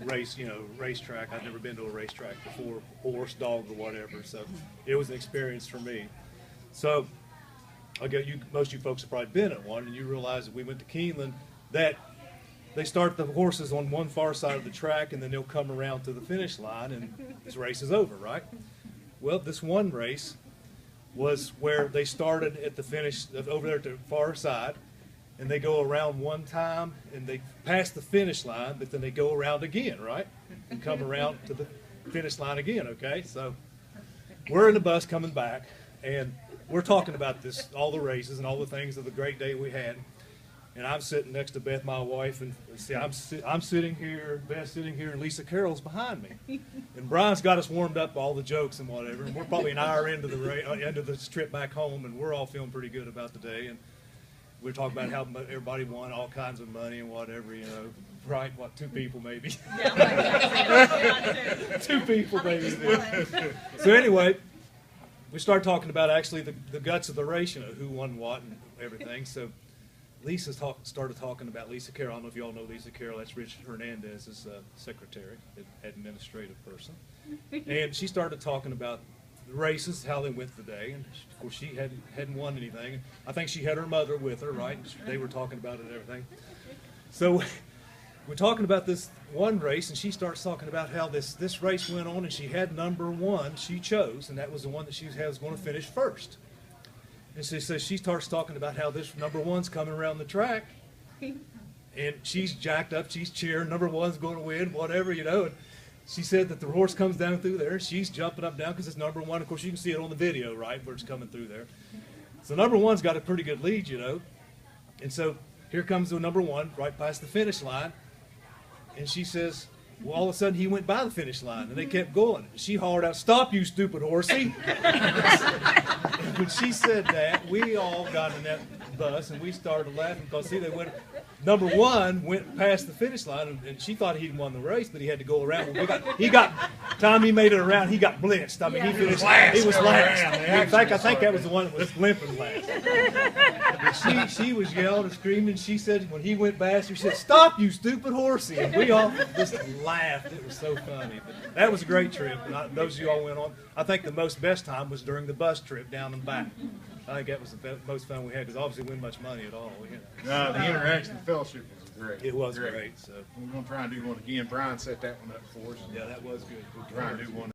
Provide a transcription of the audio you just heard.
racetrack. I'd never been to a racetrack before, horse, dog, or whatever. So it was an experience for me. So most of you folks have probably been at one, and you realize that we went to Keeneland, that they start the horses on one far side of the track, and then they'll come around to the finish line, and this race is over, right? Well, this one race was where they started at the finish, over there at the far side, and they go around one time, and they pass the finish line, but then they go around again, right? And come around to the finish line again, okay? So we're in the bus coming back, and we're talking about this, all the races and all the things of the great day we had. And I'm sitting next to Beth, my wife, and see, I'm sitting here, Beth's sitting here, and Lisa Carroll's behind me. And Brian's got us warmed up, all the jokes and whatever. And we're probably an hour into the trip back home, and we're all feeling pretty good about the day. And we're talking about how everybody won all kinds of money and whatever, right? What, 2 people maybe? Yeah, 2 people maybe. So anyway, we started talking about actually the guts of the race, who won what and everything. So Lisa started talking about Lisa Carroll. I don't know if you all know Lisa Carroll. That's Rich Hernandez's secretary, administrative person. And she started talking about the races, how they went today. And of course, she hadn't won anything. I think she had her mother with her, right? They were talking about it and everything. So we're talking about this one race, and she starts talking about how this race went on, and she had number 1 she chose, and that was the one that she was going to finish first. And so she starts talking about how this number 1's coming around the track, and she's jacked up, she's cheering, number 1's going to win, whatever, And she said that the horse comes down through there, she's jumping up and down because it's number 1. Of course, you can see it on the video, right, where it's coming through there. So number 1's got a pretty good lead, And so here comes the number 1 right past the finish line, and she says, well, all of a sudden he went by the finish line, and they kept going. She hollered out, "Stop, you stupid horsey!" When she said that, we all got in that bus, and we started laughing because, see, number 1 went past the finish line, and she thought he'd won the race, but he had to go around. Time he made it around, he got blitzed. I mean, he finished last. He was last. In fact, I think that was the one that was limping last. But she was yelling and screaming. She said, when he went past her, she said, "Stop, you stupid horsey!" And we all just laughed. It was so funny. But that was a great trip. And those of you all went on. I think the best time was during the bus trip down and back. I think that was the most fun we had, because obviously we didn't win much money at all. No, the interaction, the fellowship was great. It was great. So we're going to try and do one again. Brian set that one up for us. Yeah, that was good. We'll try and do one.